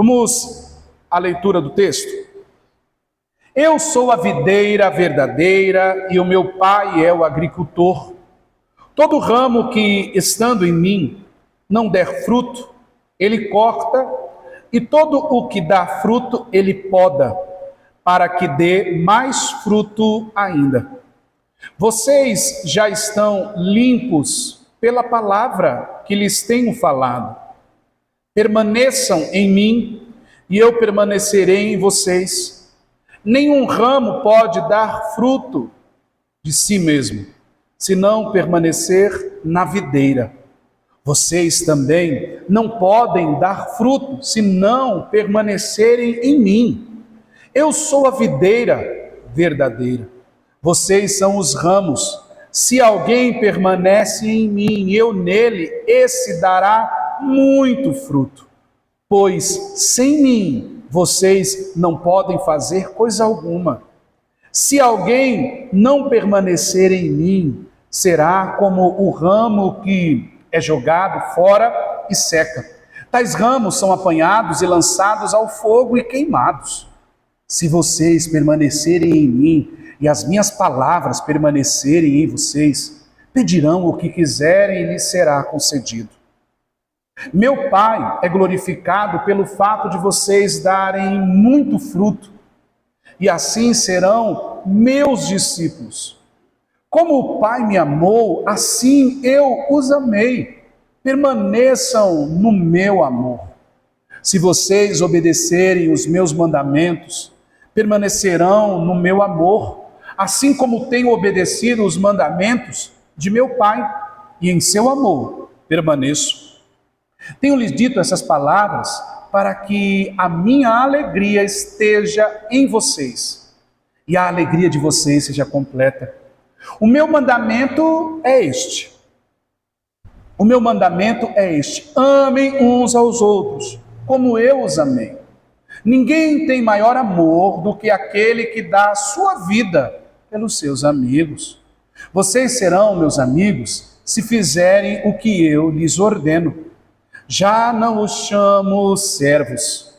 Vamos à leitura do texto. Eu sou a videira verdadeira e o meu pai é o agricultor. Todo ramo que, estando em mim, não der fruto, ele corta, e todo o que dá fruto, ele poda, para que dê mais fruto ainda. Vocês já estão limpos pela palavra que lhes tenho falado. Permaneçam em mim, e eu permanecerei em vocês. Nenhum ramo pode dar fruto de si mesmo, se não permanecer na videira. Vocês também não podem dar fruto, se não permanecerem em mim. Eu sou a videira verdadeira. Vocês são os ramos. Se alguém permanece em mim e eu nele, esse dará muito fruto. Pois sem mim, vocês não podem fazer coisa alguma. Se alguém não permanecer em mim, será como o ramo que é jogado fora e seca. Tais ramos são apanhados e lançados ao fogo e queimados. Se vocês permanecerem em mim e as minhas palavras permanecerem em vocês, pedirão o que quiserem e lhes será concedido. Meu Pai é glorificado pelo fato de vocês darem muito fruto, e assim serão meus discípulos. Como o Pai me amou, assim eu os amei. Permaneçam no meu amor. Se vocês obedecerem os meus mandamentos, permanecerão no meu amor, assim como tenho obedecido os mandamentos de meu Pai, e em seu amor permaneço. Tenho lhes dito essas palavras para que a minha alegria esteja em vocês e a alegria de vocês seja completa. O meu mandamento é este. O meu mandamento é este: amem uns aos outros, como eu os amei. Ninguém tem maior amor do que aquele que dá a sua vida pelos seus amigos. Vocês serão meus amigos se fizerem o que eu lhes ordeno. Já não os chamo servos,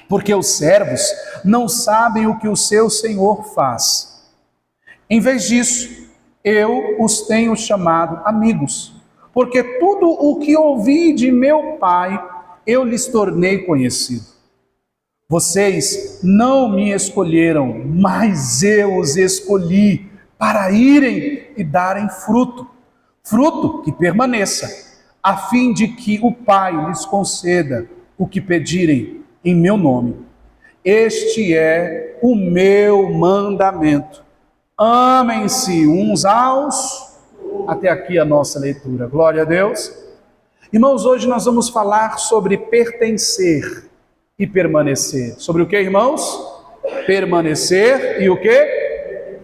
porque os servos não sabem o que o seu Senhor faz. Em vez disso, eu os tenho chamado amigos, porque tudo o que ouvi de meu Pai, eu lhes tornei conhecido. Vocês não me escolheram, mas eu os escolhi para irem e darem fruto, fruto que permaneça, a fim de que o Pai lhes conceda o que pedirem em meu nome. Este é o meu mandamento. Amem-se uns aos... Até aqui a nossa leitura. Glória a Deus. Irmãos, hoje nós vamos falar sobre pertencer e permanecer. Sobre o que, irmãos? Permanecer e o que?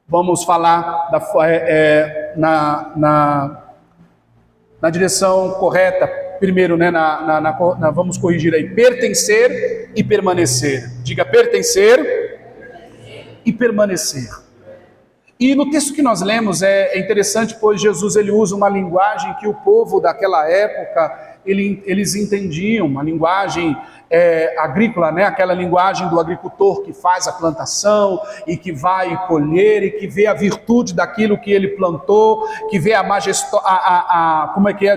Vamos falar na direção correta, primeiro, né? Vamos corrigir aí, pertencer e permanecer. Diga pertencer e permanecer. E no texto que nós lemos é interessante, pois Jesus ele usa uma linguagem que o povo daquela época, eles entendiam, uma linguagem agrícola, né? Aquela linguagem do agricultor que faz a plantação e que vai colher e que vê a virtude daquilo que ele plantou, que vê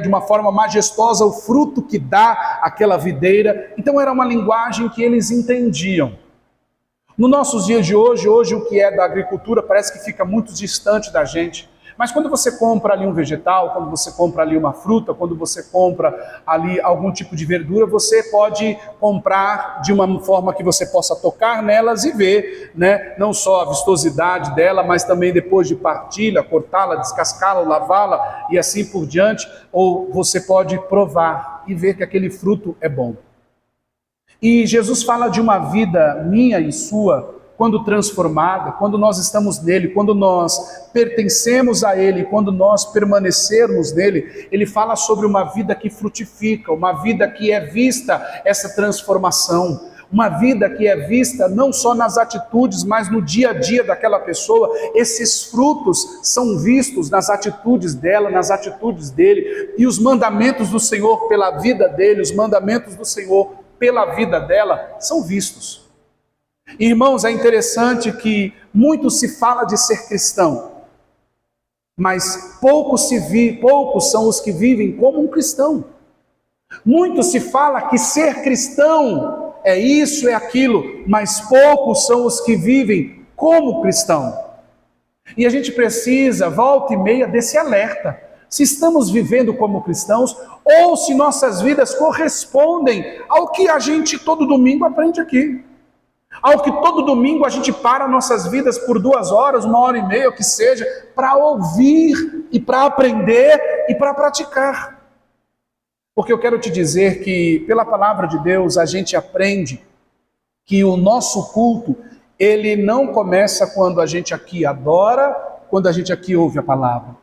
de uma forma majestosa o fruto que dá aquela videira. Então era uma linguagem que eles entendiam. Nos nossos dias de hoje o que é da agricultura parece que fica muito distante da gente. Mas quando você compra ali um vegetal, quando você compra ali uma fruta, quando você compra ali algum tipo de verdura, você pode comprar de uma forma que você possa tocar nelas e ver, né? Não só a vistosidade dela, mas também depois de parti-la, cortá-la, descascá-la, lavá-la e assim por diante. Ou você pode provar e ver que aquele fruto é bom. E Jesus fala de uma vida minha e sua, quando transformada, quando nós estamos nele, quando nós pertencemos a ele, quando nós permanecermos nele, ele fala sobre uma vida que frutifica, uma vida que é vista essa transformação, uma vida que é vista não só nas atitudes, mas no dia a dia daquela pessoa. Esses frutos são vistos nas atitudes dela, nas atitudes dele, e os mandamentos do Senhor pela vida dele, os mandamentos do Senhor pela vida dela são vistos. Irmãos, é interessante que muito se fala de ser cristão, mas poucos são os que vivem como um cristão. Muito se fala que ser cristão é isso, é aquilo, mas poucos são os que vivem como cristão. E a gente precisa, volta e meia, desse alerta. Se estamos vivendo como cristãos, ou se nossas vidas correspondem ao que a gente todo domingo aprende aqui. Ao que todo domingo a gente para nossas vidas por 2 horas, 1h30, o que seja, para ouvir e para aprender e para praticar. Porque eu quero te dizer que, pela palavra de Deus, a gente aprende que o nosso culto, ele não começa quando a gente aqui adora, quando a gente aqui ouve a palavra.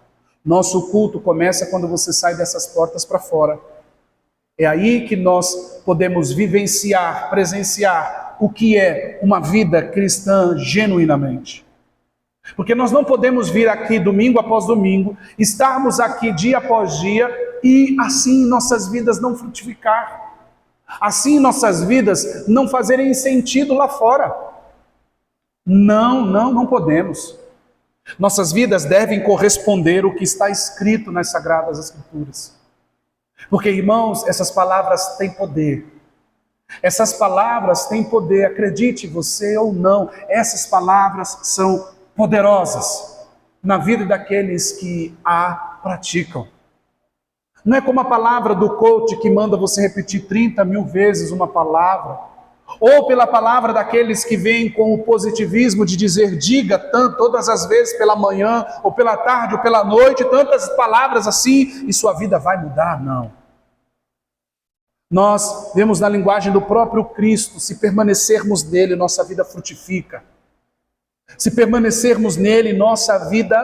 Nosso culto começa quando você sai dessas portas para fora. É aí que nós podemos vivenciar, presenciar o que é uma vida cristã genuinamente. Porque nós não podemos vir aqui domingo após domingo, estarmos aqui dia após dia e assim nossas vidas não frutificar. Assim nossas vidas não fazerem sentido lá fora. Não podemos. Nossas vidas devem corresponder ao que está escrito nas Sagradas Escrituras. Porque, irmãos, essas palavras têm poder. Essas palavras têm poder, acredite você ou não, essas palavras são poderosas na vida daqueles que a praticam. Não é como a palavra do coach que manda você repetir 30.000 vezes uma palavra, ou pela palavra daqueles que vêm com o positivismo de dizer diga todas as vezes pela manhã, ou pela tarde, ou pela noite, tantas palavras assim, e sua vida vai mudar. Não. Nós vemos na linguagem do próprio Cristo, se permanecermos nele, nossa vida frutifica. Se permanecermos nele, nossa vida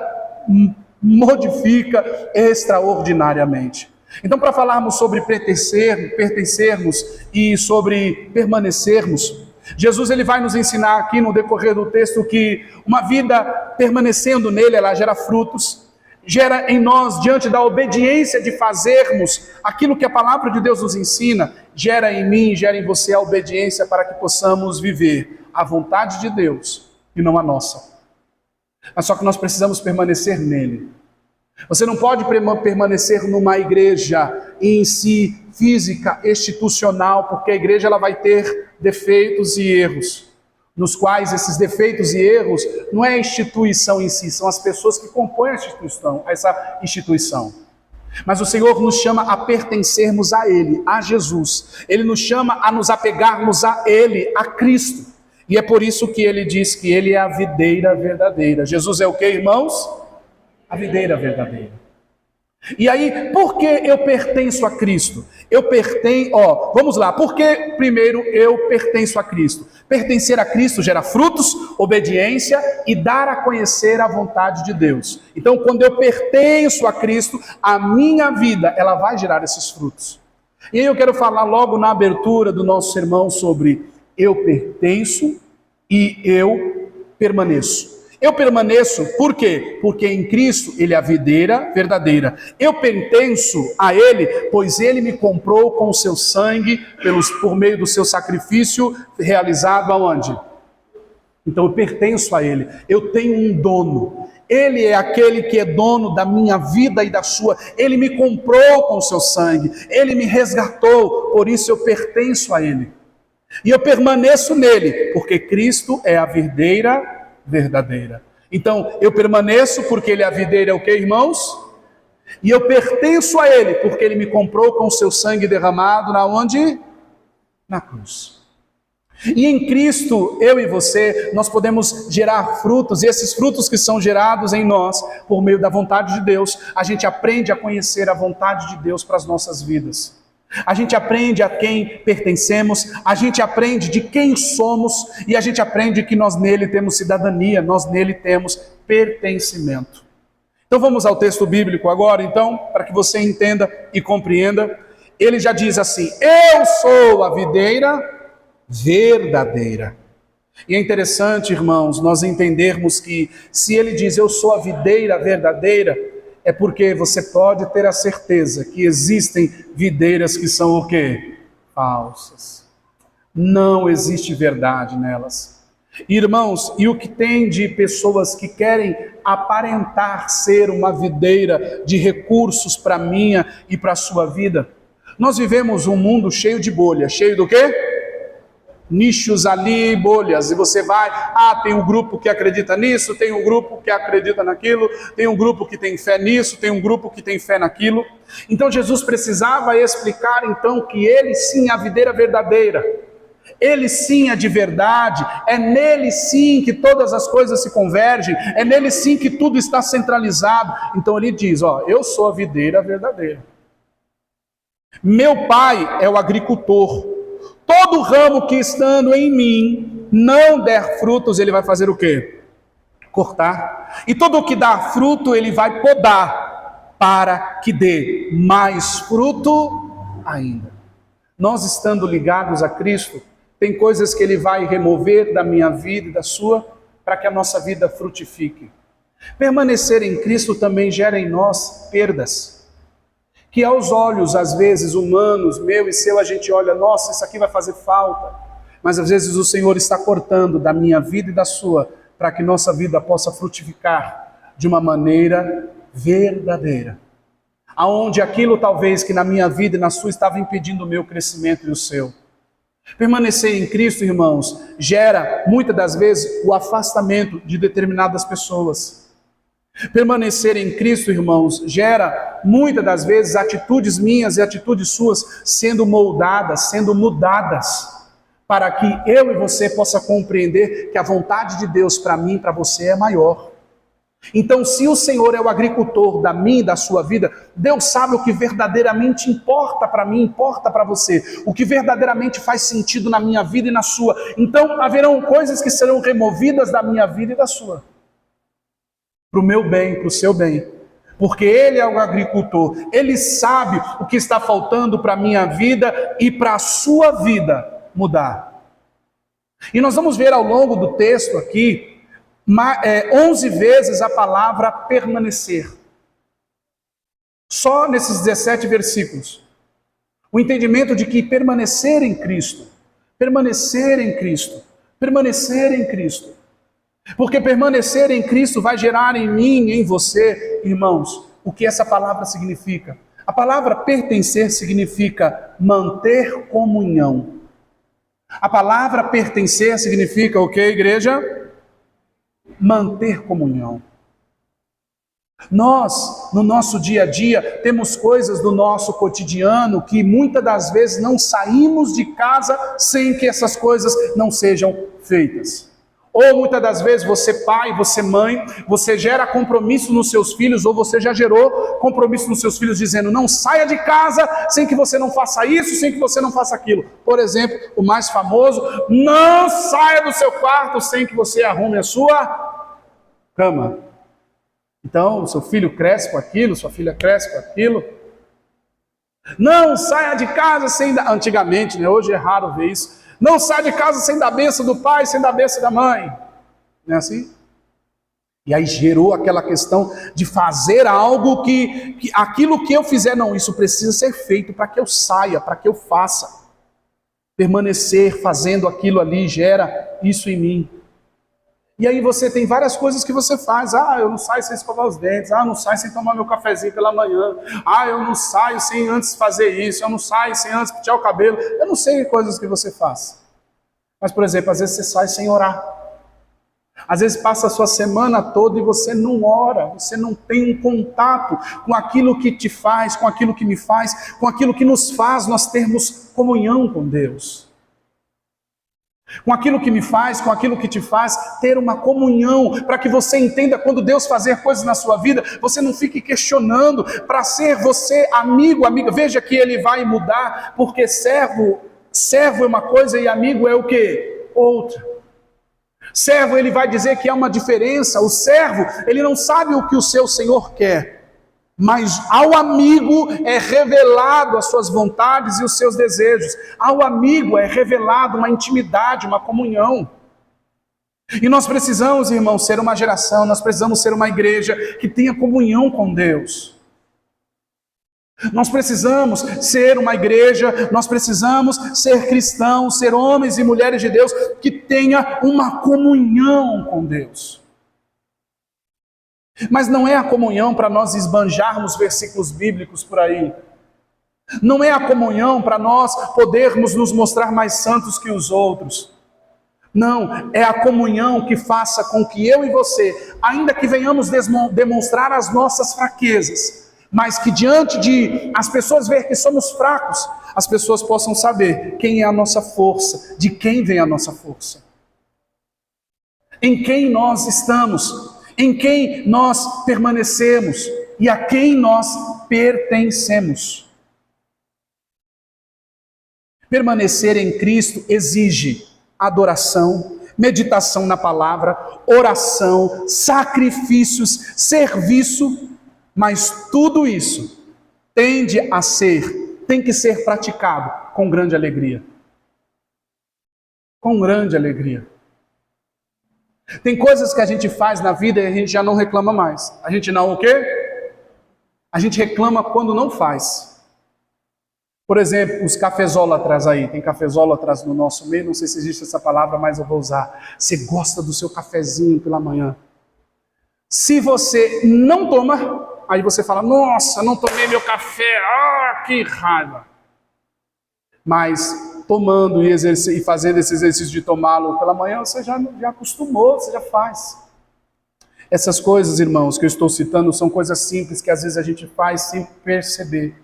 modifica extraordinariamente. Então, para falarmos sobre pertencermos e sobre permanecermos, Jesus ele vai nos ensinar aqui no decorrer do texto que uma vida permanecendo nele, ela gera frutos, gera em nós, diante da obediência de fazermos aquilo que a palavra de Deus nos ensina, gera em mim, gera em você a obediência para que possamos viver a vontade de Deus e não a nossa. Mas só que nós precisamos permanecer nele. Você não pode permanecer numa igreja em si, física, institucional, porque a igreja ela vai ter defeitos e erros, nos quais esses defeitos e erros não é a instituição em si, são as pessoas que compõem essa instituição. Mas o Senhor nos chama a pertencermos a Ele, a Jesus. Ele nos chama a nos apegarmos a Ele, a Cristo. E é por isso que Ele diz que Ele é a videira verdadeira. Jesus é o que, irmãos? A videira verdadeira. E aí, por que eu pertenço a Cristo? Vamos lá, por que primeiro eu pertenço a Cristo? Pertencer a Cristo gera frutos, obediência e dar a conhecer a vontade de Deus. Então, quando eu pertenço a Cristo, a minha vida, ela vai gerar esses frutos. E aí eu quero falar logo na abertura do nosso sermão sobre eu pertenço e eu permaneço. Eu permaneço, por quê? Porque em Cristo Ele é a videira verdadeira. Eu pertenço a Ele, pois Ele me comprou com o seu sangue, por meio do seu sacrifício realizado aonde? Então eu pertenço a Ele. Eu tenho um dono. Ele é aquele que é dono da minha vida e da sua. Ele me comprou com o seu sangue. Ele me resgatou, por isso eu pertenço a Ele. E eu permaneço nele, porque Cristo é a videira verdadeira. Então, eu permaneço porque Ele é a videira, é o que, irmãos? E eu pertenço a Ele, porque Ele me comprou com o seu sangue derramado, na onde? Na cruz. E em Cristo, eu e você, nós podemos gerar frutos, e esses frutos que são gerados em nós, por meio da vontade de Deus, a gente aprende a conhecer a vontade de Deus para as nossas vidas. A gente aprende a quem pertencemos, a gente aprende de quem somos e a gente aprende que nós nele temos cidadania, nós nele temos pertencimento. Então vamos ao texto bíblico agora, então, para que você entenda e compreenda. Ele já diz assim: eu sou a videira verdadeira. E é interessante, irmãos, nós entendermos que se ele diz eu sou a videira verdadeira, é porque você pode ter a certeza que existem videiras que são o quê? Falsas. não existe verdade nelas. Irmãos, e o que tem de pessoas que querem aparentar ser uma videira de recursos para a minha e para a sua vida? Nós vivemos um mundo cheio de bolhas. Cheio do quê? Nichos ali, bolhas, e você vai, tem um grupo que acredita nisso, tem um grupo que acredita naquilo, tem um grupo que tem fé nisso, tem um grupo que tem fé naquilo. Então Jesus precisava explicar então que ele sim é a videira verdadeira, ele sim é de verdade, é nele sim que todas as coisas se convergem, é nele sim que tudo está centralizado. Então ele diz, eu sou a videira verdadeira, meu pai é o agricultor. Todo ramo que estando em mim não der frutos, ele vai fazer o quê? Cortar. E todo o que dá fruto, ele vai podar, para que dê mais fruto ainda. Nós estando ligados a Cristo, tem coisas que ele vai remover da minha vida e da sua, para que a nossa vida frutifique. Permanecer em Cristo também gera em nós perdas, que aos olhos, às vezes, humanos, meu e seu, a gente olha, nossa, isso aqui vai fazer falta. Mas às vezes o Senhor está cortando da minha vida e da sua, para que nossa vida possa frutificar de uma maneira verdadeira. Aonde aquilo talvez que na minha vida e na sua estava impedindo o meu crescimento e o seu. Permanecer em Cristo, irmãos, gera muitas das vezes o afastamento de determinadas pessoas. Permanecer em Cristo, irmãos, gera muitas das vezes atitudes minhas e atitudes suas sendo moldadas, sendo mudadas, para que eu e você possa compreender que a vontade de Deus para mim e para você é maior. Então, se o Senhor é o agricultor da minha e da sua vida, Deus sabe o que verdadeiramente importa para mim, importa para você, o que verdadeiramente faz sentido na minha vida e na sua. Então, haverão coisas que serão removidas da minha vida e da sua, para o meu bem, para o seu bem, porque Ele é o agricultor, Ele sabe o que está faltando para a minha vida e para a sua vida mudar. E nós vamos ver ao longo do texto aqui, 11 vezes a palavra permanecer, só nesses 17 versículos, o entendimento de que permanecer em Cristo, permanecer em Cristo, permanecer em Cristo, porque permanecer em Cristo vai gerar em mim e em você, irmãos, o que essa palavra significa. A palavra pertencer significa manter comunhão. A palavra pertencer significa o que, igreja? Manter comunhão. Nós, no nosso dia a dia, temos coisas do nosso cotidiano que muitas das vezes não saímos de casa sem que essas coisas não sejam feitas. Ou muitas das vezes você pai, você mãe, você gera compromisso nos seus filhos, ou você já gerou compromisso nos seus filhos dizendo, não saia de casa sem que você não faça isso, sem que você não faça aquilo. Por exemplo, o mais famoso, não saia do seu quarto sem que você arrume a sua cama. Então, seu filho cresce com aquilo, sua filha cresce com aquilo. Não saia de casa sem... Antigamente, né? Hoje é raro ver isso. Não sai de casa sem dar bênção do pai, sem dar bênção da mãe. Não é assim? E aí gerou aquela questão de fazer algo que aquilo que eu fizer, não, isso precisa ser feito para que eu saia, para que eu faça. Permanecer fazendo aquilo ali gera isso em mim. E aí você tem várias coisas que você faz. Eu não saio sem escovar os dentes. Eu não saio sem tomar meu cafezinho pela manhã. Eu não saio sem antes fazer isso. Eu não saio sem antes pentear o cabelo. Eu não sei coisas que você faz. Mas, por exemplo, às vezes você sai sem orar. Às vezes passa a sua semana toda e você não ora. Você não tem um contato com aquilo que te faz, com aquilo que me faz, com aquilo que nos faz nós termos comunhão com Deus. Com aquilo que me faz, com aquilo que te faz ter uma comunhão, para que você entenda quando Deus fazer coisas na sua vida, você não fique questionando, para ser você amigo, amiga. Veja que ele vai mudar, porque servo é uma coisa e amigo é o quê? Outra. Servo, ele vai dizer que há uma diferença. O servo, ele não sabe o que o seu senhor quer, mas ao amigo é revelado as suas vontades e os seus desejos. Ao amigo é revelado uma intimidade, uma comunhão. E nós precisamos, irmãos, ser uma geração, nós precisamos ser uma igreja que tenha comunhão com Deus. Nós precisamos ser uma igreja, nós precisamos ser cristãos, ser homens e mulheres de Deus que tenha uma comunhão com Deus. Mas não é a comunhão para nós esbanjarmos versículos bíblicos por aí. Não é a comunhão para nós podermos nos mostrar mais santos que os outros. Não, é a comunhão que faça com que eu e você, ainda que venhamos demonstrar as nossas fraquezas, mas que diante de as pessoas ver que somos fracos, as pessoas possam saber quem é a nossa força, de quem vem a nossa força. Em quem nós estamos, em quem nós permanecemos e a quem nós pertencemos. Permanecer em Cristo exige adoração, meditação na palavra, oração, sacrifícios, serviço, mas tudo isso tem que ser praticado com grande alegria. Com grande alegria. Tem coisas que a gente faz na vida e a gente já não reclama mais. A gente não o quê? A gente reclama quando não faz. Por exemplo, os cafezólatras aí. Tem cafezólatras no nosso meio, não sei se existe essa palavra, mas eu vou usar. Você gosta do seu cafezinho pela manhã. Se você não toma, aí você fala, nossa, não tomei meu café, que raiva. Mas tomando e fazendo esse exercício de tomá-lo pela manhã, você já acostumou, você já faz. Essas coisas, irmãos, que eu estou citando, são coisas simples que às vezes a gente faz sem perceber.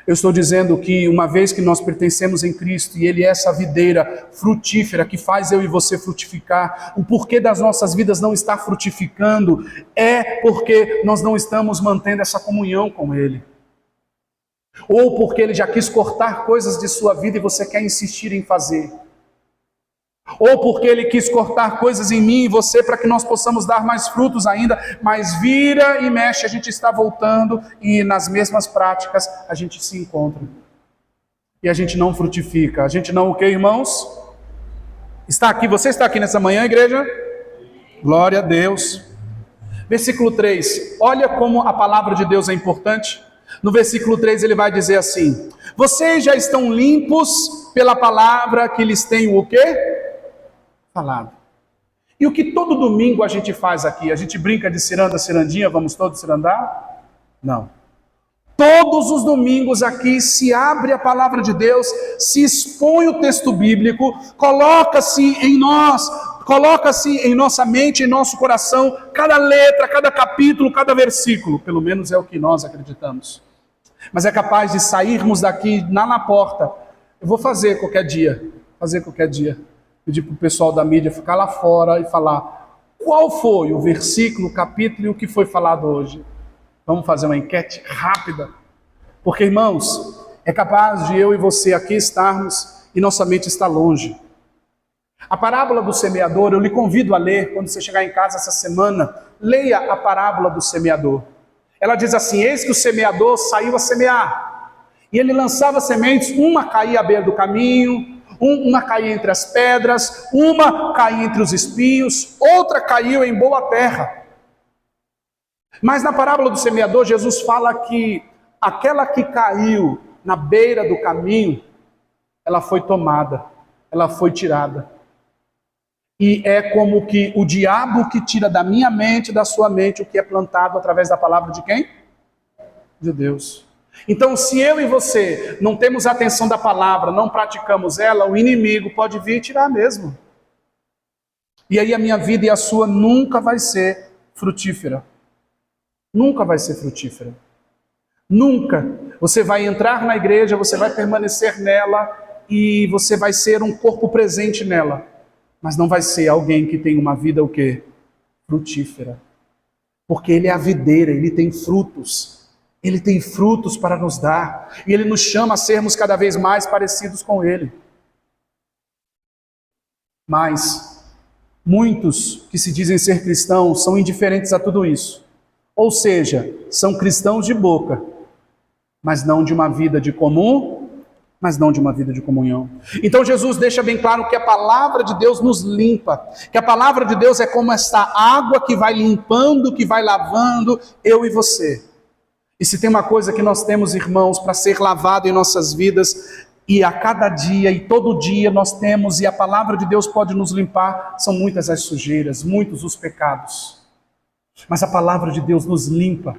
Eu estou dizendo que uma vez que nós pertencemos em Cristo e Ele é essa videira frutífera que faz eu e você frutificar, o porquê das nossas vidas não estar frutificando é porque nós não estamos mantendo essa comunhão com Ele. Ou porque Ele já quis cortar coisas de sua vida e você quer insistir em fazer. Ou porque Ele quis cortar coisas em mim e você para que nós possamos dar mais frutos ainda, mas vira e mexe, a gente está voltando e nas mesmas práticas a gente se encontra. E a gente não frutifica. A gente não o quê, irmãos? Está aqui, você está aqui nessa manhã, igreja? Glória a Deus. Versículo 3, olha como a palavra de Deus é importante. No versículo 3 ele vai dizer assim: vocês já estão limpos pela palavra que lhes tenho o quê? Falado. E o que todo domingo a gente faz aqui? A gente brinca de ciranda, cirandinha, vamos todos cirandar? Não. Todos os domingos aqui se abre a palavra de Deus, se expõe o texto bíblico, coloca-se em nós, coloca-se em nossa mente, em nosso coração, cada letra, cada capítulo, cada versículo, pelo menos é o que nós acreditamos. Mas é capaz de sairmos daqui na porta. Eu vou fazer qualquer dia, pedir para o pessoal da mídia ficar lá fora e falar qual foi o versículo, o capítulo e o que foi falado hoje. Vamos fazer uma enquete rápida. Porque, irmãos, é capaz de eu e você aqui estarmos e nossa mente está longe. A parábola do semeador, eu lhe convido a ler, quando você chegar em casa essa semana, leia a parábola do semeador. Ela diz assim: eis que o semeador saiu a semear. E ele lançava sementes, uma caía à beira do caminho, uma caía entre as pedras, uma caía entre os espinhos, outra caiu em boa terra. Mas na parábola do semeador, Jesus fala que aquela que caiu na beira do caminho, ela foi tomada, ela foi tirada. E é como que o diabo que tira da minha mente, da sua mente, o que é plantado através da palavra de quem? De Deus. Então, se eu e você não temos a atenção da palavra, não praticamos ela, o inimigo pode vir e tirar mesmo. E aí a minha vida e a sua nunca vai ser frutífera. Nunca vai ser frutífera. Nunca. Você vai entrar na igreja, você vai permanecer nela e você vai ser um corpo presente nela. Mas não vai ser alguém que tem uma vida o quê? Frutífera. Porque ele é a videira, ele tem frutos. Ele tem frutos para nos dar. E Ele nos chama a sermos cada vez mais parecidos com Ele. Mas muitos que se dizem ser cristãos são indiferentes a tudo isso. Ou seja, são cristãos de boca, mas não de uma vida de comunhão. Então Jesus deixa bem claro que a palavra de Deus nos limpa, que a palavra de Deus é como esta água que vai limpando, que vai lavando eu e você. E se tem uma coisa que nós temos, irmãos, para ser lavado em nossas vidas, e a cada dia e todo dia nós temos, e a palavra de Deus pode nos limpar, são muitas as sujeiras, muitos os pecados. Mas a palavra de Deus nos limpa.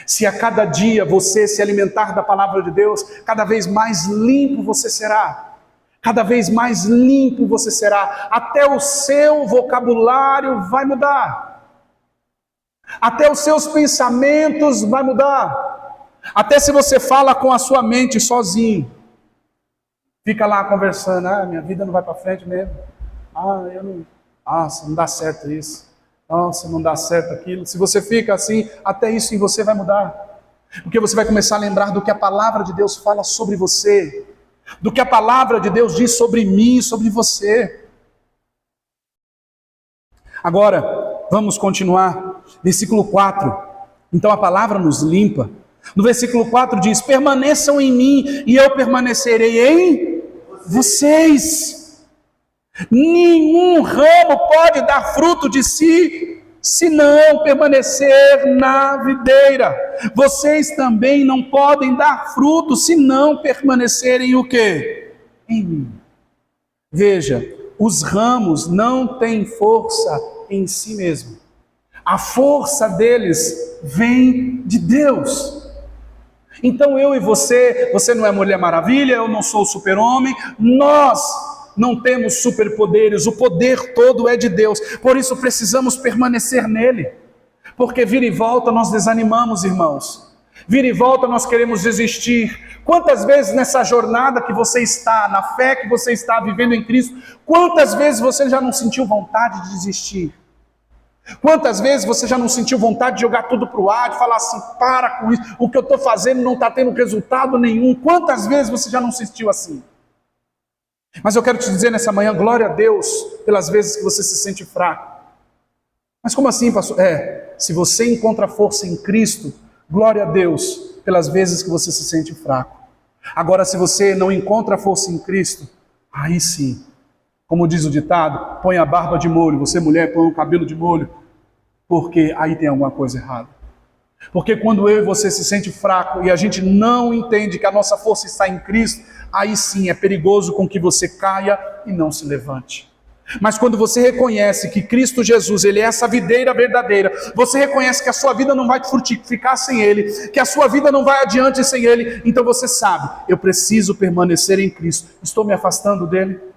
Se a cada dia você se alimentar da palavra de Deus, cada vez mais limpo você será. Cada vez mais limpo você será. Até o seu vocabulário vai mudar. Até os seus pensamentos vai mudar. Até se você fala com a sua mente sozinho. Fica lá conversando, minha vida não vai para frente mesmo. Nossa, não dá certo isso. Nossa, não dá certo aquilo. Se você fica assim, até isso em você vai mudar. Porque você vai começar a lembrar do que a palavra de Deus fala sobre você. Do que a palavra de Deus diz sobre mim, sobre você. Agora, vamos continuar. Versículo 4. Então a palavra nos limpa. No versículo 4 diz: permaneçam em mim e eu permanecerei em vocês. Nenhum ramo pode dar fruto de si se não permanecer na videira. Vocês também não podem dar fruto se não permanecerem o quê? Em mim. Veja, os ramos não têm força em si mesmo. A força deles vem de Deus. Então eu e você não é Mulher Maravilha, eu não sou super-homem, nós não temos superpoderes, o poder todo é de Deus, por isso precisamos permanecer nele, porque vira e volta nós desanimamos, irmãos, vira e volta nós queremos desistir. Quantas vezes nessa jornada que você está, na fé que você está vivendo em Cristo, quantas vezes você já não sentiu vontade de desistir? Quantas vezes você já não sentiu vontade de jogar tudo para o ar, de falar assim, para com isso, o que eu estou fazendo não está tendo resultado nenhum? Quantas vezes você já não sentiu assim? Mas eu quero te dizer nessa manhã, glória a Deus, pelas vezes que você se sente fraco. Mas como assim, pastor? Se você encontra força em Cristo, glória a Deus, pelas vezes que você se sente fraco. Agora, se você não encontra força em Cristo, aí sim, como diz o ditado, põe a barba de molho, você mulher põe o cabelo de molho, porque aí tem alguma coisa errada. Porque quando eu e você se sente fraco e a gente não entende que a nossa força está em Cristo, aí sim é perigoso com que você caia e não se levante. Mas quando você reconhece que Cristo Jesus, Ele é essa videira verdadeira, você reconhece que a sua vida não vai frutificar sem Ele, que a sua vida não vai adiante sem Ele, então você sabe, eu preciso permanecer em Cristo. Estou me afastando dEle?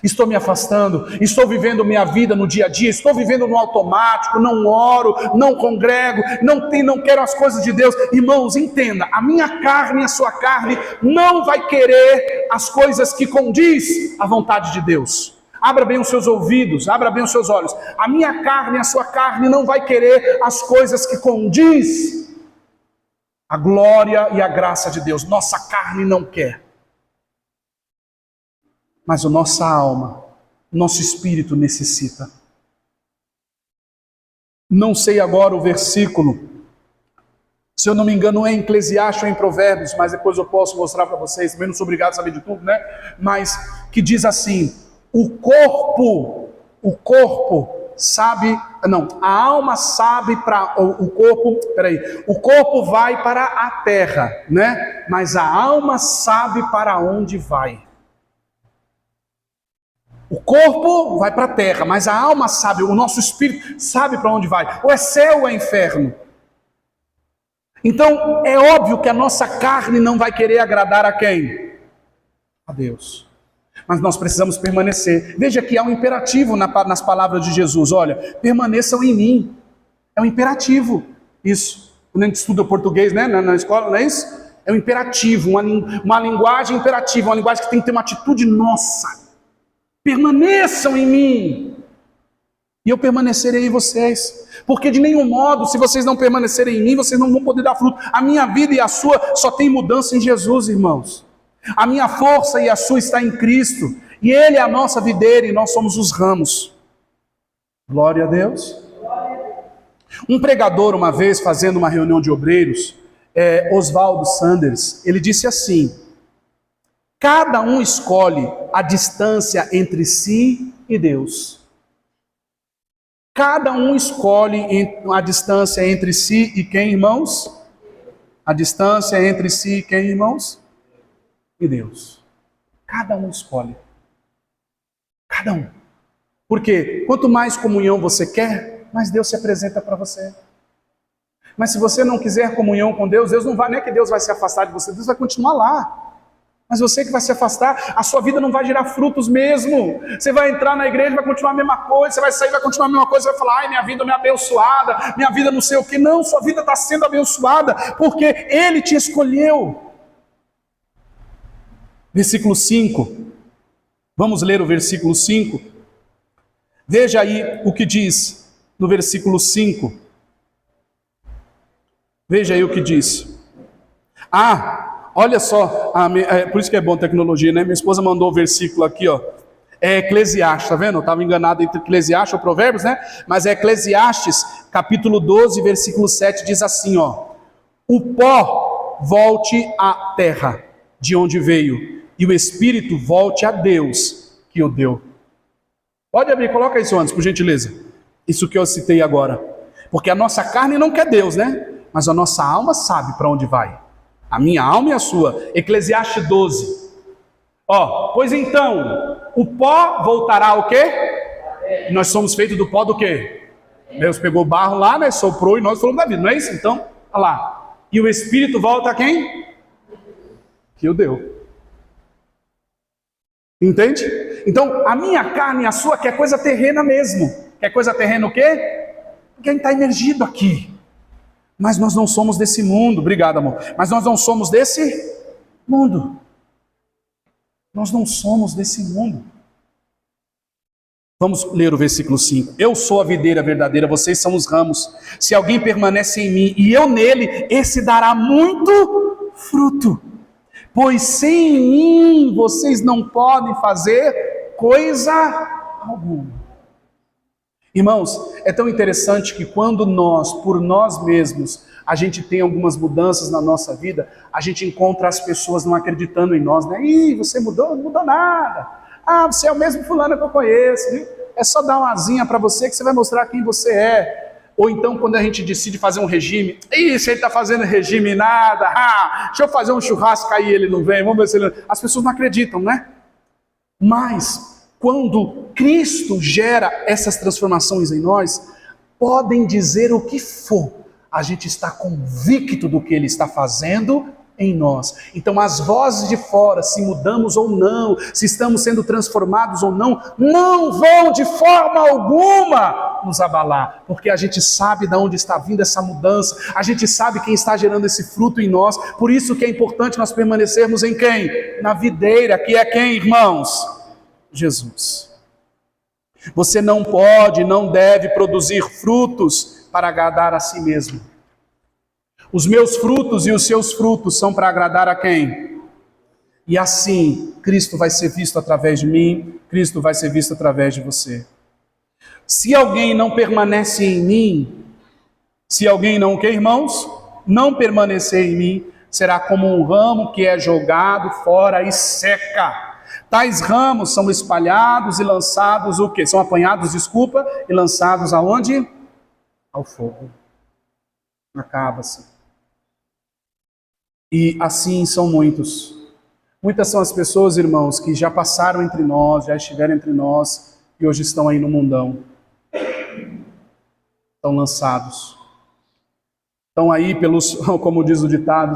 Estou me afastando, estou vivendo minha vida no dia a dia, estou vivendo no automático, não oro, não congrego, não quero as coisas de Deus. Irmãos, entenda, a minha carne e a sua carne não vai querer as coisas que condiz a vontade de Deus. Abra bem os seus ouvidos, abra bem os seus olhos. A minha carne e a sua carne não vai querer as coisas que condiz a glória e a graça de Deus. Nossa carne não quer. Mas a nossa alma, nosso espírito necessita. Não sei agora o versículo, se eu não me engano é em Eclesiastes ou em Provérbios, mas depois eu posso mostrar para vocês, também não sou obrigado a saber de tudo, né? Mas que diz assim, a alma sabe para o corpo vai para a terra, né? Mas a alma sabe para onde vai. O corpo vai para a terra, mas a alma sabe, o nosso espírito sabe para onde vai. Ou é céu ou é inferno. Então, é óbvio que a nossa carne não vai querer agradar a quem? A Deus. Mas nós precisamos permanecer. Veja que há um imperativo nas palavras de Jesus. Olha, permaneçam em mim. É um imperativo. Isso. Quando a gente estuda português, né, na escola, não é isso? É um imperativo, uma linguagem imperativa, uma linguagem que tem que ter uma atitude nossa. Permaneçam em mim, e eu permanecerei em vocês, porque de nenhum modo, se vocês não permanecerem em mim, vocês não vão poder dar fruto. A minha vida e a sua só tem mudança em Jesus, irmãos. A minha força e a sua está em Cristo, e Ele é a nossa videira e nós somos os ramos. Glória a Deus. Um pregador, uma vez, fazendo uma reunião de obreiros, Oswaldo Sanders, ele disse assim: cada um escolhe a distância entre si e Deus. Cada um escolhe a distância entre si e quem, irmãos? A distância entre si, quem, irmãos? E Deus. Cada um escolhe. Cada um. Porque quanto mais comunhão você quer, mais Deus se apresenta para você. Mas se você não quiser comunhão com Deus, não é que Deus vai se afastar de você, Deus vai continuar lá. Mas você que vai se afastar, a sua vida não vai gerar frutos mesmo. Você vai entrar na igreja, vai continuar a mesma coisa, você vai sair, vai continuar a mesma coisa, vai falar, ai, minha vida não é abençoada, minha vida não sei o que. Não, sua vida está sendo abençoada, porque Ele te escolheu. Versículo 5. Vamos ler o versículo 5. Veja aí o que diz no versículo 5. Veja aí o que diz. Olha só, por isso que é bom tecnologia, né? Minha esposa mandou o versículo aqui, ó. É Eclesiastes, tá vendo? Eu estava enganado entre Eclesiastes ou Provérbios, né? Mas é Eclesiastes, capítulo 12, versículo 7, diz assim, ó. O pó volte à terra, de onde veio, e o espírito volte a Deus, que o deu. Pode abrir, coloca isso antes, por gentileza. Isso que eu citei agora. Porque a nossa carne não quer Deus, né? Mas a nossa alma sabe para onde vai. A minha alma e a sua. Eclesiastes 12. Pois então, o pó voltará ao quê? Nós somos feitos do pó do quê? Deus pegou o barro lá, né? Soprou e nós falamos da vida, não é isso? Então, olha lá. E o espírito volta a quem? Que o deu. Entende? Então, a minha carne e a sua quer coisa terrena mesmo. Quer coisa terrena o quê? Quem está imergido aqui. Mas nós não somos desse mundo. Obrigado, amor. Mas nós não somos desse mundo. Nós não somos desse mundo. Vamos ler o versículo 5. Eu sou a videira verdadeira, vocês são os ramos. Se alguém permanece em mim e eu nele, esse dará muito fruto. Pois sem mim vocês não podem fazer coisa alguma. Irmãos, é tão interessante que quando nós, por nós mesmos, a gente tem algumas mudanças na nossa vida, a gente encontra as pessoas não acreditando em nós, né? Ih, você mudou? Não mudou nada. Você é o mesmo fulano que eu conheço, viu? É só dar uma asinha para você que você vai mostrar quem você é. Ou então quando a gente decide fazer um regime, se ele está fazendo regime nada, deixa eu fazer um churrasco aí, ele não vem, vamos ver se ele... As pessoas não acreditam, né? Mas quando Cristo gera essas transformações em nós, podem dizer o que for, a gente está convicto do que Ele está fazendo em nós. Então as vozes de fora, se mudamos ou não, se estamos sendo transformados ou não, não vão de forma alguma nos abalar, porque a gente sabe de onde está vindo essa mudança, a gente sabe quem está gerando esse fruto em nós. Por isso que é importante nós permanecermos em quem? Na videira, que é quem, irmãos? Jesus. Você não pode, não deve produzir frutos para agradar a si mesmo. Os meus frutos e os seus frutos são para agradar a quem? E assim, Cristo vai ser visto através de mim, Cristo vai ser visto através de você. Se alguém não permanece em mim, se alguém não, o que, irmãos? Não permanecer em mim, será como um ramo que é jogado fora e seca. Tais ramos são espalhados e lançados, o quê? São apanhados, e lançados aonde? Ao fogo. Acaba-se. E assim são muitos. Muitas são as pessoas, irmãos, que já passaram entre nós, já estiveram entre nós e hoje estão aí no mundão. Estão lançados. Estão aí pelos, como diz o ditado,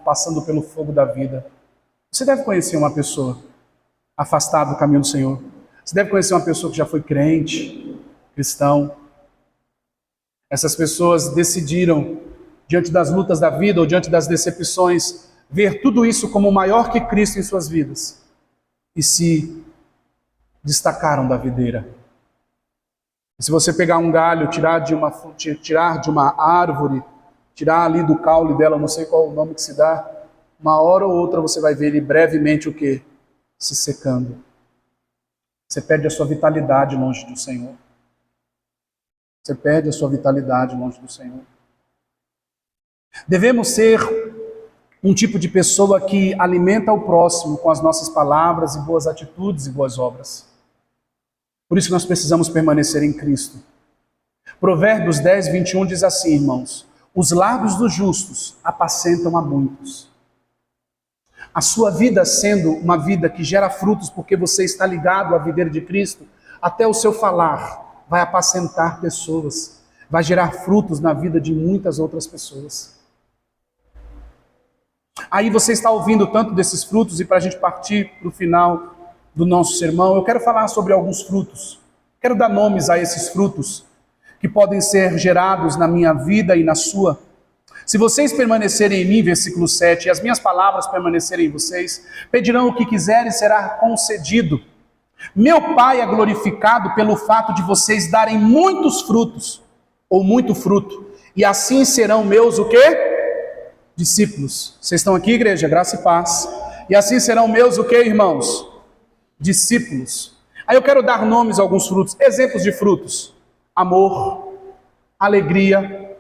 passando pelo fogo da vida. Você deve conhecer uma pessoa afastada do caminho do Senhor. Você deve conhecer uma pessoa que já foi crente, cristão. Essas pessoas decidiram, diante das lutas da vida ou diante das decepções, ver tudo isso como maior que Cristo em suas vidas e se destacaram da videira. E se você pegar um galho, tirar de uma árvore, tirar ali do caule dela, não sei qual o nome que se dá, uma hora ou outra você vai ver ele brevemente o quê? Se secando. Você perde a sua vitalidade longe do Senhor. Você perde a sua vitalidade longe do Senhor. Devemos ser um tipo de pessoa que alimenta o próximo com as nossas palavras e boas atitudes e boas obras. Por isso que nós precisamos permanecer em Cristo. Provérbios 10, 21 diz assim, irmãos: Os lábios dos justos apacentam a muitos. A sua vida sendo uma vida que gera frutos porque você está ligado à videira de Cristo, até o seu falar vai apacentar pessoas, vai gerar frutos na vida de muitas outras pessoas. Aí você está ouvindo tanto desses frutos, e para a gente partir para o final do nosso sermão, eu quero falar sobre alguns frutos. Quero dar nomes a esses frutos que podem ser gerados na minha vida e na sua. Se vocês permanecerem em mim, versículo 7, e as minhas palavras permanecerem em vocês, pedirão o que quiserem e será concedido. Meu Pai é glorificado pelo fato de vocês darem muitos frutos, ou muito fruto, e assim serão meus o quê? Discípulos. Vocês estão aqui, igreja? Graça e paz. E assim serão meus o quê, irmãos? Discípulos. Aí eu quero dar nomes a alguns frutos, exemplos de frutos: amor, alegria,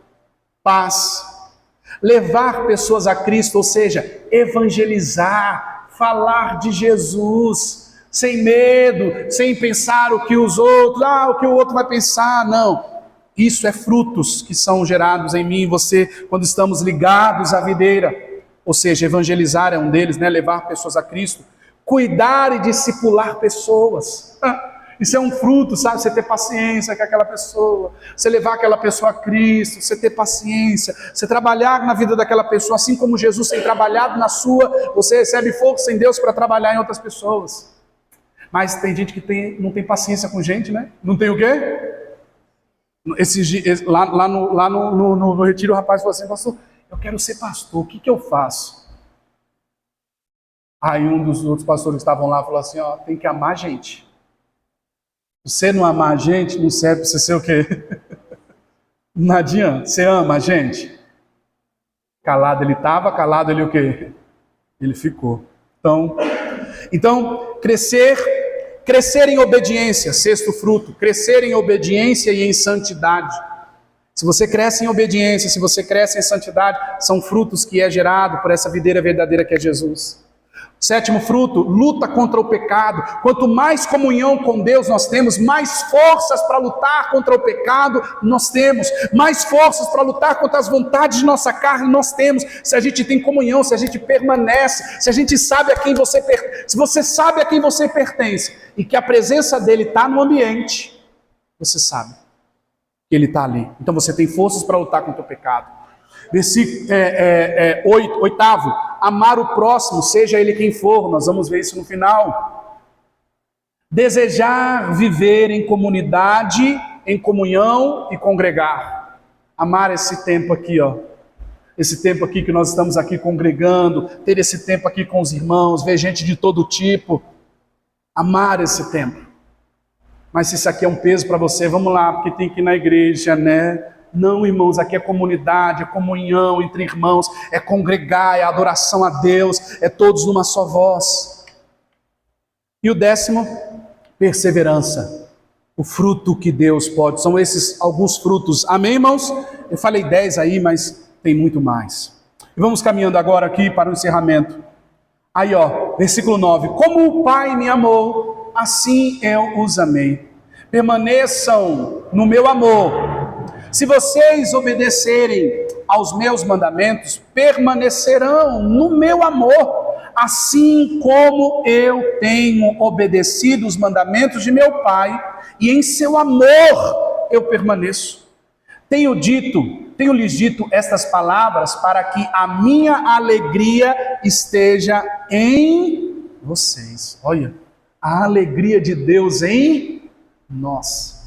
paz, levar pessoas a Cristo, ou seja, evangelizar, falar de Jesus, sem medo, sem pensar o que os outros, o que o outro vai pensar, não. Isso é frutos que são gerados em mim e você, quando estamos ligados à videira, ou seja, evangelizar é um deles, né? Levar pessoas a Cristo, cuidar e discipular pessoas. Isso é um fruto, sabe? Você ter paciência com aquela pessoa, você levar aquela pessoa a Cristo, você ter paciência, você trabalhar na vida daquela pessoa, assim como Jesus tem trabalhado na sua, você recebe força em Deus para trabalhar em outras pessoas. Mas tem gente que não tem paciência com gente, né? Não tem o quê? Lá no retiro, o rapaz falou assim: pastor, eu quero ser pastor, o que eu faço? Aí um dos outros pastores que estavam lá falou assim: tem que amar a gente. Se você não amar a gente, não serve para você ser o quê? Não adianta. Você ama a gente? Calado ele estava, calado ele o quê? Ele ficou. Então crescer em obediência, sexto fruto, crescer em obediência e em santidade. Se você cresce em obediência, se você cresce em santidade, são frutos que é gerado por essa videira verdadeira que é Jesus. Sétimo fruto, luta contra o pecado. Quanto mais comunhão com Deus nós temos, mais forças para lutar contra o pecado nós temos, mais forças para lutar contra as vontades de nossa carne nós temos. Se a gente tem comunhão, se a gente permanece, se a gente sabe a quem você pertence, se você sabe a quem você pertence e que a presença dele está no ambiente, você sabe que ele está ali. Então você tem forças para lutar contra o pecado. Versículo 8, amar o próximo, seja ele quem for, nós vamos ver isso no final. Desejar viver em comunidade, em comunhão e congregar. Amar esse tempo aqui, esse tempo aqui que nós estamos aqui congregando, ter esse tempo aqui com os irmãos, ver gente de todo tipo. Amar esse tempo. Mas se isso aqui é um peso para você, vamos lá, porque tem que ir na igreja, né? Não, irmãos, aqui é comunidade, é comunhão entre irmãos, é congregar, é adoração a Deus, é todos numa só voz. E o 10º, perseverança. O fruto que Deus pode, são esses alguns frutos. Amém, irmãos? Eu falei 10 aí, mas tem muito mais. E vamos caminhando agora aqui para o encerramento. Aí, versículo 9. Como o Pai me amou, assim eu os amei. Permaneçam no meu amor. Se vocês obedecerem aos meus mandamentos, permanecerão no meu amor, assim como eu tenho obedecido os mandamentos de meu Pai, e em seu amor eu permaneço. Tenho-lhes dito estas palavras para que a minha alegria esteja em vocês. Olha, a alegria de Deus em nós.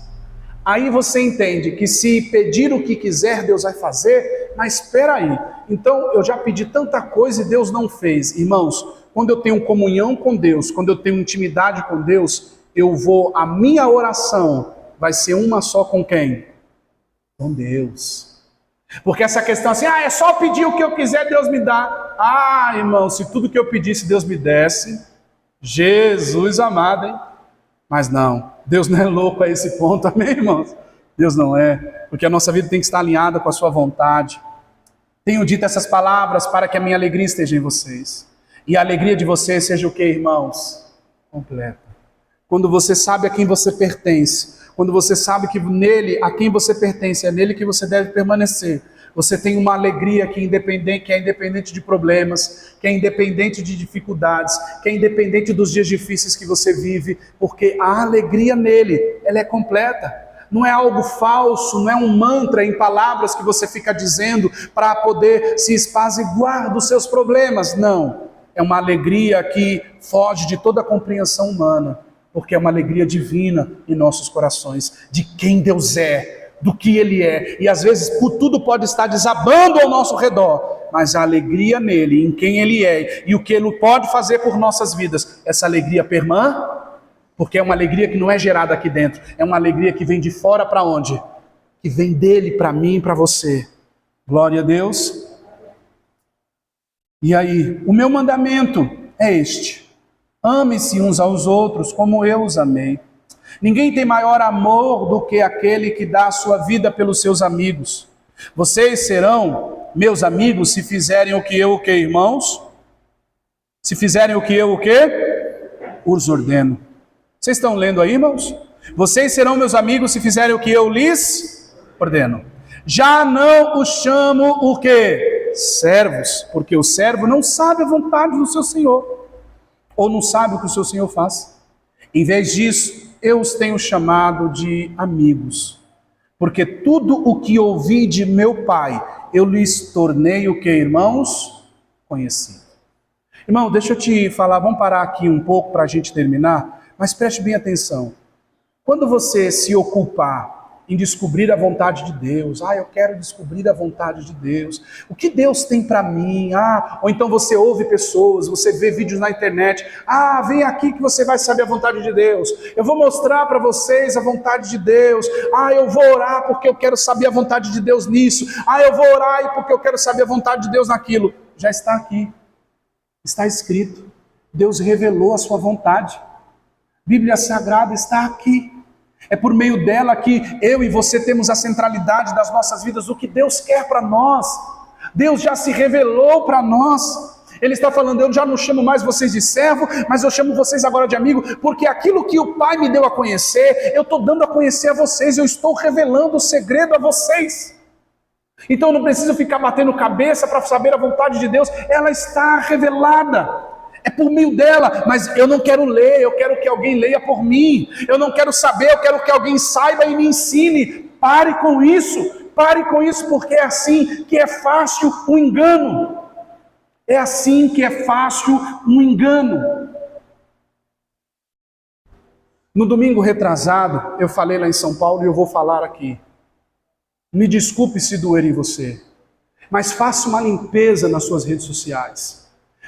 Aí você entende que se pedir o que quiser, Deus vai fazer, mas espera aí, então eu já pedi tanta coisa e Deus não fez. Irmãos, quando eu tenho comunhão com Deus, quando eu tenho intimidade com Deus, a minha oração vai ser uma só com quem? Com Deus. Porque essa questão assim, é só pedir o que eu quiser, Deus me dá. Irmão, se tudo que eu pedisse Deus me desse, Jesus amado, hein? Mas não, Deus não é louco a esse ponto, amém, irmãos? Deus não é, porque a nossa vida tem que estar alinhada com a sua vontade. Tenho dito essas palavras para que a minha alegria esteja em vocês. E a alegria de vocês seja o que, irmãos? Completa. Quando você sabe a quem você pertence, quando você sabe que nele, a quem você pertence, é nele que você deve permanecer. Você tem uma alegria que é independente de problemas, que é independente de dificuldades, que é independente dos dias difíceis que você vive, porque a alegria nele, ela é completa. Não é algo falso, não é um mantra em palavras que você fica dizendo para poder se espaziguar dos seus problemas. Não, é uma alegria que foge de toda a compreensão humana, porque é uma alegria divina em nossos corações, de quem Deus é, do que Ele é, e às vezes tudo pode estar desabando ao nosso redor, mas a alegria nele, em quem Ele é, e o que Ele pode fazer por nossas vidas, essa alegria permanece, porque é uma alegria que não é gerada aqui dentro, é uma alegria que vem de fora para onde? Que vem dele para mim e para você. Glória a Deus. E aí, o meu mandamento é este: ame-se uns aos outros como eu os amei. Ninguém tem maior amor do que aquele que dá a sua vida pelos seus amigos. Vocês serão meus amigos se fizerem o que eu, irmãos? Se fizerem o que eu, os ordeno. Vocês estão lendo aí, irmãos? Vocês serão meus amigos se fizerem o que eu lhes ordeno. Já não os chamo o quê? Servos, porque o servo não sabe a vontade do seu senhor, ou não sabe o que o seu senhor faz. Em vez disso, eu os tenho chamado de amigos, porque tudo o que ouvi de meu Pai, eu lhes tornei o que, irmãos? Conhecido. Irmão, deixa eu te falar, vamos parar aqui um pouco para a gente terminar, mas preste bem atenção. Quando você se ocupar em descobrir a vontade de Deus, eu quero descobrir a vontade de Deus, o que Deus tem para mim, ou então você ouve pessoas, você vê vídeos na internet, vem aqui que você vai saber a vontade de Deus, eu vou mostrar para vocês a vontade de Deus, eu vou orar porque eu quero saber a vontade de Deus nisso, eu vou orar porque eu quero saber a vontade de Deus naquilo. Já está aqui, está escrito, Deus revelou a sua vontade, Bíblia Sagrada está aqui. É por meio dela que eu e você temos a centralidade das nossas vidas, o que Deus quer para nós. Deus já se revelou para nós. Ele está falando, eu já não chamo mais vocês de servo, mas eu chamo vocês agora de amigo, porque aquilo que o Pai me deu a conhecer, eu estou dando a conhecer a vocês, eu estou revelando o segredo a vocês. Então eu não preciso ficar batendo cabeça para saber a vontade de Deus, ela está revelada. É por meio dela, mas eu não quero ler, eu quero que alguém leia por mim. Eu não quero saber, eu quero que alguém saiba e me ensine. Pare com isso, porque é assim que é fácil o engano. É assim que é fácil o engano. No domingo retrasado, eu falei lá em São Paulo e eu vou falar aqui. Me desculpe se doer em você, mas faça uma limpeza nas suas redes sociais.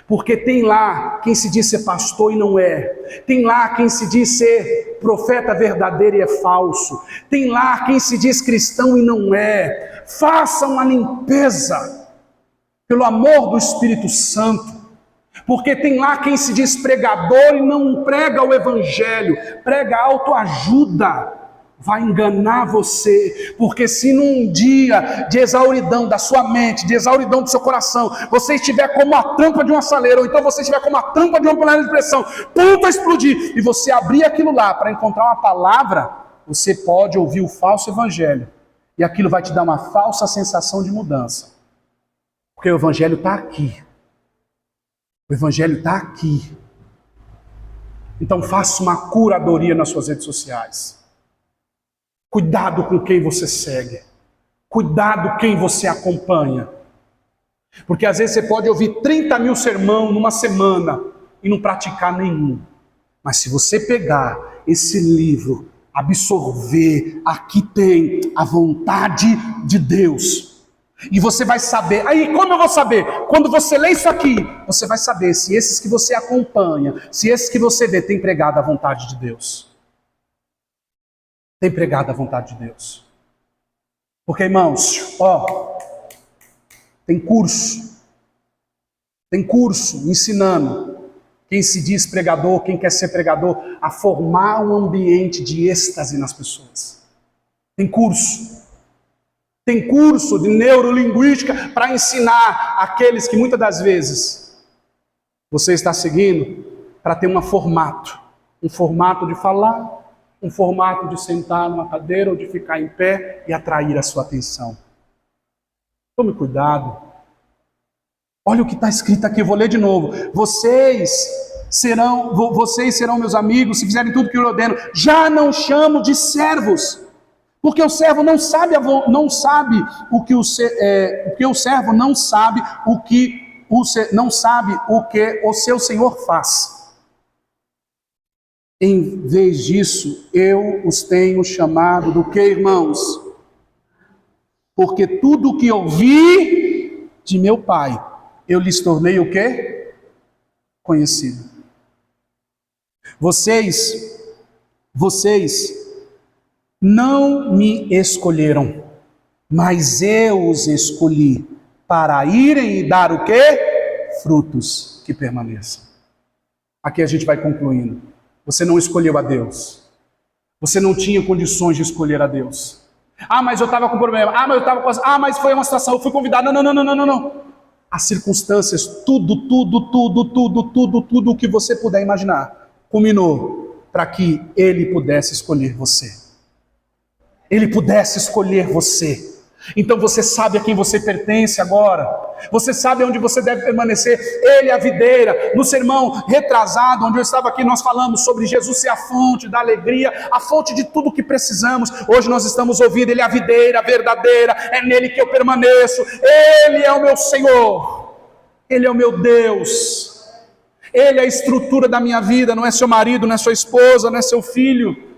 Porque tem lá quem se diz ser pastor e não é. Tem lá quem se diz ser profeta verdadeiro e é falso. Tem lá quem se diz cristão e não é. Faça uma limpeza, pelo amor do Espírito Santo. Porque tem lá quem se diz pregador e não prega o evangelho, prega autoajuda. Vai enganar você, porque se num dia de exauridão da sua mente, de exauridão do seu coração, você estiver como a tampa de uma saleira, ou então você estiver como a tampa de uma panela de pressão, pronto a explodir, e você abrir aquilo lá para encontrar uma palavra, você pode ouvir o falso evangelho, e aquilo vai te dar uma falsa sensação de mudança, porque o evangelho está aqui, o evangelho está aqui. Então faça uma curadoria nas suas redes sociais. Cuidado com quem você segue. Cuidado quem você acompanha. Porque às vezes você pode ouvir 30 mil sermão numa semana e não praticar nenhum. Mas se você pegar esse livro, absorver, aqui tem a vontade de Deus. E você vai saber. Aí como eu vou saber? Quando você lê isso aqui, você vai saber se esses que você acompanha, se esses que você vê têm pregado a vontade de Deus. Tem pregado a vontade de Deus. Porque, irmãos, tem curso ensinando quem se diz pregador, quem quer ser pregador, a formar um ambiente de êxtase nas pessoas. Tem curso de neurolinguística para ensinar aqueles que muitas das vezes você está seguindo para ter um formato de falar, um formato de sentar numa cadeira ou de ficar em pé e atrair a sua atenção. Tome cuidado. Olha o que está escrito aqui, eu vou ler de novo. Vocês serão meus amigos se fizerem tudo que eu ordeno. Já não chamo de servos, porque o servo não sabe o que o servo não sabe o que o seu senhor faz. Em vez disso, eu os tenho chamado do que, irmãos? Porque tudo o que ouvi de meu Pai, eu lhes tornei o quê? Conhecido. Vocês não me escolheram, mas eu os escolhi para irem e dar o quê? Frutos que permaneçam. Aqui a gente vai concluindo. Você não escolheu a Deus. Você não tinha condições de escolher a Deus. Ah, mas eu estava com problema. Ah, mas eu estava com... Ah, mas foi uma situação, eu fui convidado. Não. As circunstâncias, tudo o que você puder imaginar, culminou para que Ele pudesse escolher você. Ele pudesse escolher você. Então você sabe a quem você pertence agora. Você sabe onde você deve permanecer. Ele é a videira. No sermão retrasado, onde eu estava aqui, nós falamos sobre Jesus ser a fonte da alegria, a fonte de tudo que precisamos. Hoje nós estamos ouvindo, Ele é a videira verdadeira, é nele que eu permaneço. Ele é o meu Senhor. Ele é o meu Deus. Ele é a estrutura da minha vida. Não é seu marido, não é sua esposa, não é seu filho.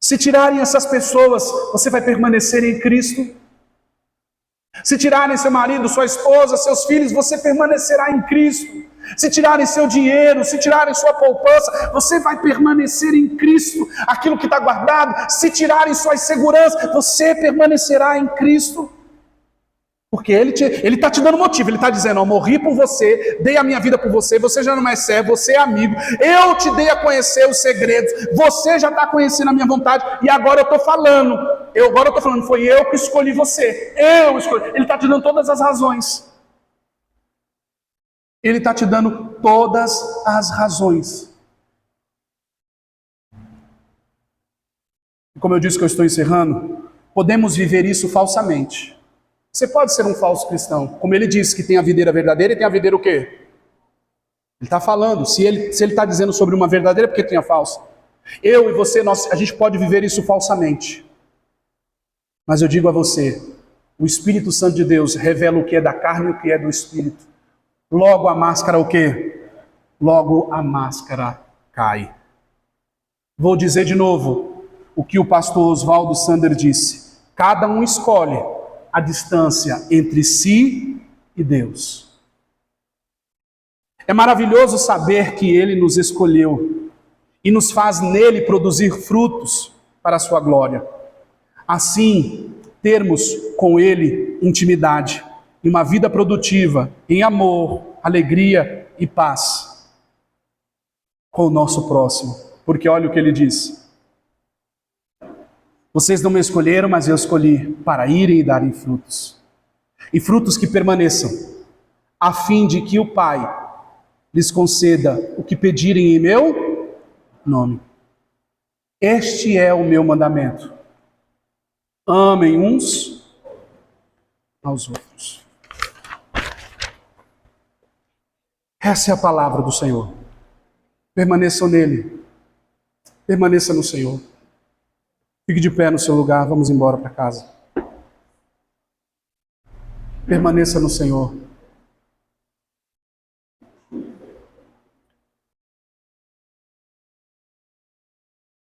Se tirarem essas pessoas, você vai permanecer em Cristo. Se tirarem seu marido, sua esposa, seus filhos, você permanecerá em Cristo. Se tirarem seu dinheiro, se tirarem sua poupança, você vai permanecer em Cristo. Aquilo que está guardado, se tirarem suas seguranças, você permanecerá em Cristo. Porque Ele está te dando motivo, Ele está dizendo, ó, morri por você, dei a minha vida por você, você já não é servo, você é amigo, eu te dei a conhecer os segredos, você já está conhecendo a minha vontade, e agora eu estou falando, foi eu que escolhi você, eu escolhi, Ele está te dando todas as razões. Ele está te dando todas as razões. E como eu disse que eu estou encerrando, podemos viver isso falsamente. Você pode ser um falso cristão, como ele disse que tem a videira verdadeira e tem a videira o quê? Ele está falando, se ele está dizendo sobre uma verdadeira, porque tem a falsa. Eu e você, a gente pode viver isso falsamente. Mas eu digo a você, o Espírito Santo de Deus revela o que é da carne e o que é do Espírito. Logo a máscara o quê? Logo a máscara cai. Vou dizer de novo o que o pastor Oswaldo Sander disse. Cada um escolhe a distância entre si e Deus. É maravilhoso saber que Ele nos escolheu e nos faz nele produzir frutos para a sua glória. Assim, termos com Ele intimidade e uma vida produtiva em amor, alegria e paz com o nosso próximo. Porque olha o que Ele diz. Vocês não me escolheram, mas eu escolhi para irem e darem frutos. E frutos que permaneçam, a fim de que o Pai lhes conceda o que pedirem em meu nome. Este é o meu mandamento. Amem uns aos outros. Essa é a palavra do Senhor. Permaneçam nele. Permaneça no Senhor. Fique de pé no seu lugar, vamos embora para casa. Permaneça no Senhor.